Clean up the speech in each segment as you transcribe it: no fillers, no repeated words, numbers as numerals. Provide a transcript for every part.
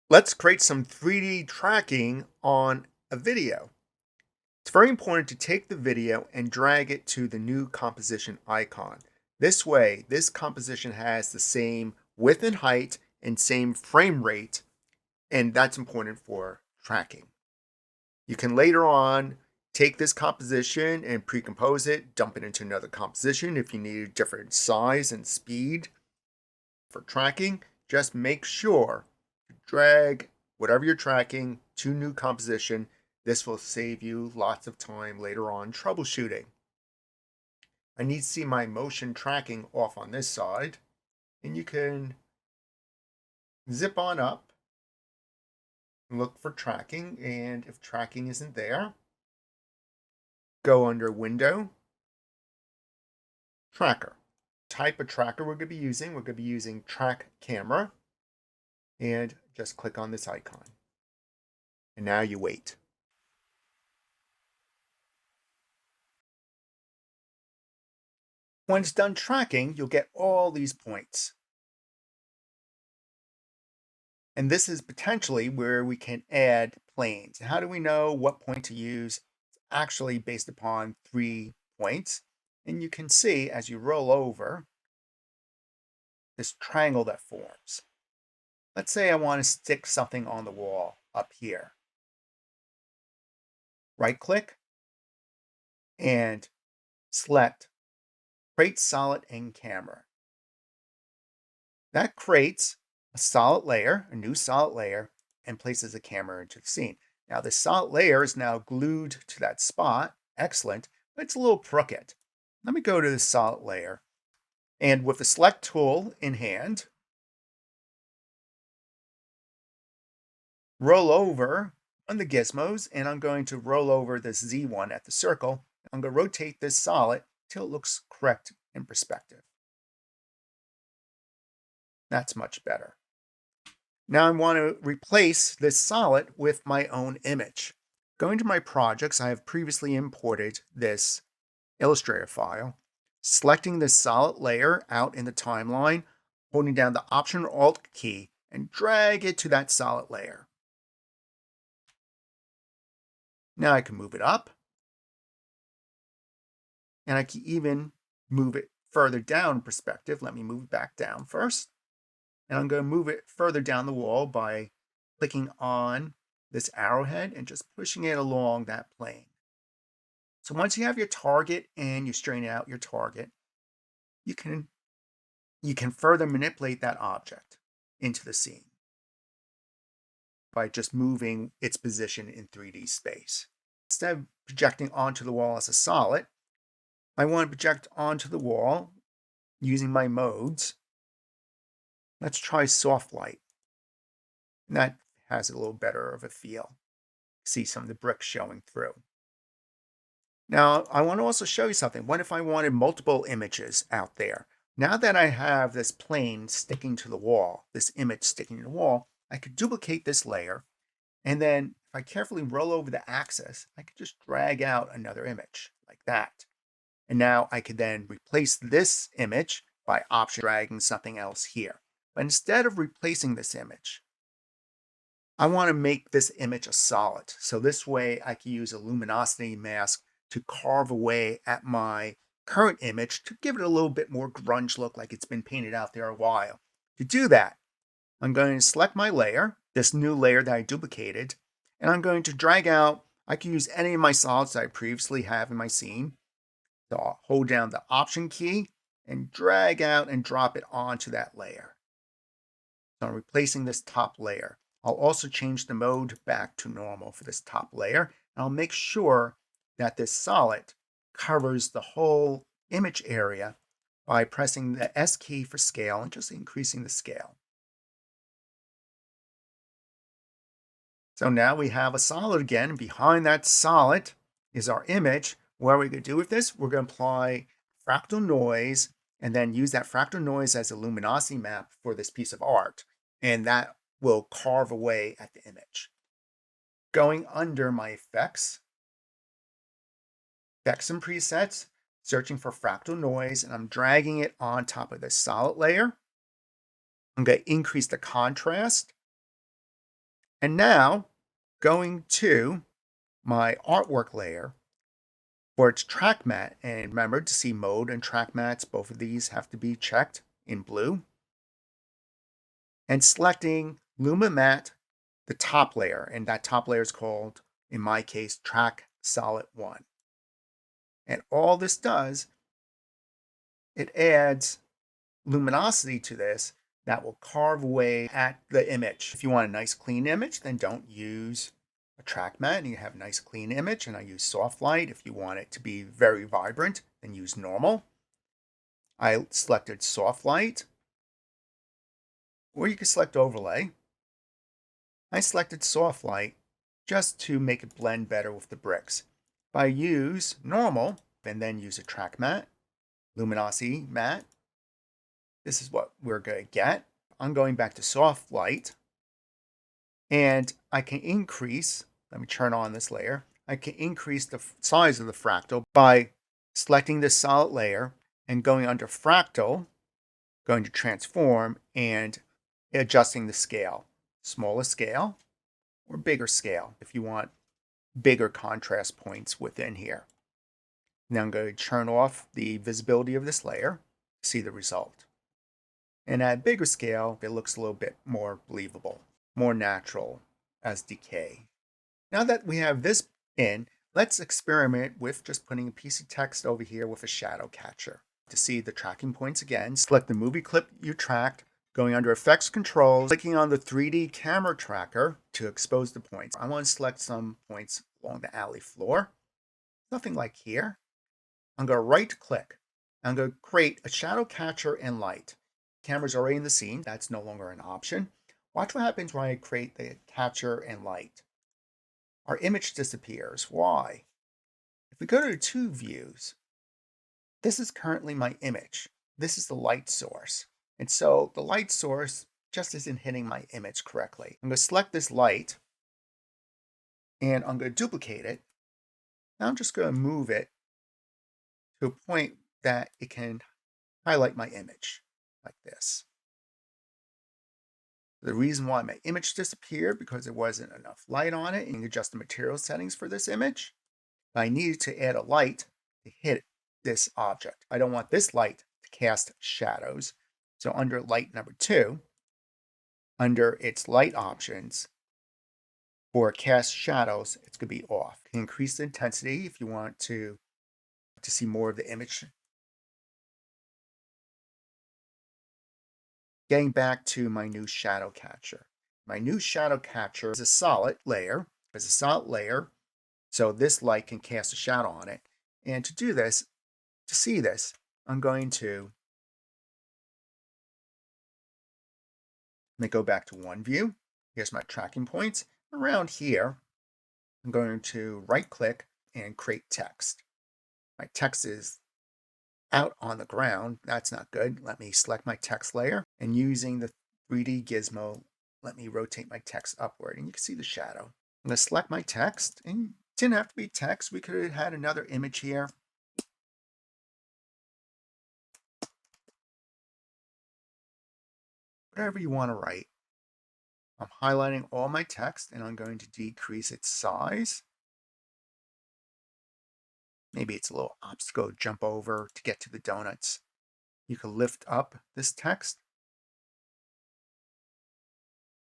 Let's create some 3D tracking on a video. It's very important to take the video and drag it to the new composition icon. This way, this composition has the same width and height and same frame rate, and that's important for tracking. You can later on take this composition and pre-compose it, dump it into another composition if you need a different size and speed for tracking. Just make sure to drag whatever you're tracking to new composition. This will save you lots of time later on troubleshooting. I need to see my motion tracking off on this side, and you can zip on up, look for tracking, and if tracking isn't there, go under Window, Tracker. Type of tracker we're going to be using Track Camera, and just click on this icon. And now you wait. When it's done tracking, you'll get all these points. And this is potentially where we can add planes. How do we know what point to use? It's actually based upon 3 points. And you can see as you roll over this triangle that forms. Let's say I want to stick something on the wall up here. Right click and select Create Solid in Camera. That creates a solid layer, a new solid layer, and places a camera into the scene. Now the solid layer is now glued to that spot. Excellent, but it's a little crooked. Let me go to the solid layer, and with the select tool in hand, roll over on the gizmos, and I'm going to roll over this Z one at the circle. I'm going to rotate this solid till it looks correct in perspective. That's much better. Now I want to replace this solid with my own image. Going to my projects, I have previously imported this Illustrator file, selecting this solid layer out in the timeline, holding down the Option or Alt key, and drag it to that solid layer. Now I can move it up, and I can even move it further down in perspective. Let me move it back down first. And I'm going to move it further down the wall by clicking on this arrowhead and just pushing it along that plane. So once you have your target and you straighten out your target, you can further manipulate that object into the scene by just moving its position in 3D space. Instead of projecting onto the wall as a solid, I want to project onto the wall using my modes. Let's try soft light. And that has a little better of a feel. See some of the bricks showing through. Now, I want to also show you something. What if I wanted multiple images out there? Now that I have this plane sticking to the wall, this image sticking to the wall, I could duplicate this layer. And then if I carefully roll over the axis, I could just drag out another image like that. And now I could then replace this image by option dragging something else here. But instead of replacing this image, I want to make this image a solid. So this way I can use a luminosity mask to carve away at my current image to give it a little bit more grunge look, like it's been painted out there a while. To do that, I'm going to select my layer, this new layer that I duplicated, and I'm going to drag out. I can use any of my solids that I previously have in my scene. So I'll hold down the Option key and drag out and drop it onto that layer. So I'm replacing this top layer. I'll also change the mode back to normal for this top layer. And I'll make sure that this solid covers the whole image area by pressing the S key for scale and just increasing the scale. So now we have a solid again. Behind that solid is our image. What are we going to do with this? We're going to apply fractal noise and then use that fractal noise as a luminosity map for this piece of art. And that will carve away at the image. Going under my effects and presets, searching for fractal noise, and I'm dragging it on top of this solid layer. I'm going to increase the contrast And now going to my artwork layer for its track matte. And remember, to see mode and track mattes, both of these have to be checked in blue. And selecting Luma Matte, the top layer, and that top layer is called, in my case, Track Solid 1. And all this does, it adds luminosity to this that will carve away at the image. If you want a nice clean image, then don't use a track matte and you have a nice clean image, and I use soft light. If you want it to be very vibrant, then use normal. I selected soft light, or you can select overlay. I selected soft light just to make it blend better with the bricks. If I use normal and then use a track matte, luminosity matte, this is what we're going to get. I'm going back to soft light, and I can increase, let me turn on this layer, I can increase the size of the fractal by selecting this solid layer and going under fractal, going to transform and adjusting the scale. Smaller scale or bigger scale if you want bigger contrast points within here. Now I'm going to turn off the visibility of this layer to see the result. And at a bigger scale, it looks a little bit more believable, more natural as decay. Now that we have this in, let's experiment with just putting a piece of text over here with a shadow catcher. To see the tracking points again, select the movie clip you tracked, going under Effects Controls, clicking on the 3D camera tracker to expose the points. I want to select some points along the alley floor. Nothing like here. I'm going to right click. I'm going to create a shadow catcher and light. Camera's already in the scene. That's no longer an option. Watch what happens when I create the catcher and light. Our image disappears. Why? If we go to the two views, this is currently my image. This is the light source. And so the light source just isn't hitting my image correctly. I'm going to select this light and I'm going to duplicate it. Now I'm just going to move it to a point that it can highlight my image like this. The reason why my image disappeared because there wasn't enough light on it, and you can adjust the material settings for this image. I needed to add a light to hit this object. I don't want this light to cast shadows. So under light number 2, under its light options, for cast shadows, it's going to be off. You can increase the intensity if you want to see more of the image. Getting back to my new shadow catcher. My new shadow catcher is a solid layer. It's a solid layer, so this light can cast a shadow on it. And to do this, to see this, I'm going to go back to one view. Here's my tracking points. Around here, I'm going to right click and create text. My text is out on the ground. That's not good. Let me select my text layer, and using the 3D gizmo, let me rotate my text upward, and you can see the shadow. I'm going to select my text, and it didn't have to be text. We could have had another image here. Whatever you want to write. I'm highlighting all my text, and I'm going to decrease its size. Maybe it's a little obstacle to jump over to get to the donuts. You can lift up this text.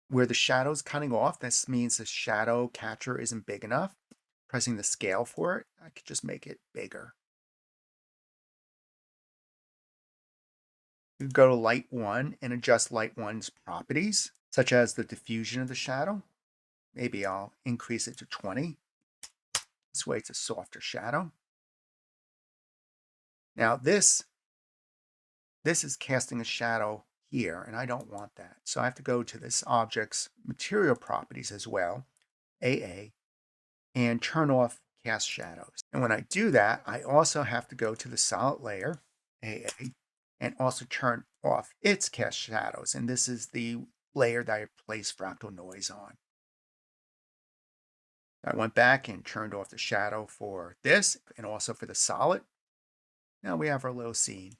Where the shadow's cutting off, this means the shadow catcher isn't big enough. Pressing the scale for it, I could just make it bigger. You go to light 1 and adjust light 1's properties, such as the diffusion of the shadow. Maybe I'll increase it to 20. This way it's a softer shadow. Now this is casting a shadow here, and I don't want that. So I have to go to this object's material properties as well, AA, and turn off cast shadows. And when I do that, I also have to go to the solid layer, AA, and also turn off its cast shadows. And this is the layer that I placed fractal noise on. I went back and turned off the shadow for this and also for the solid. Now we have our little scene.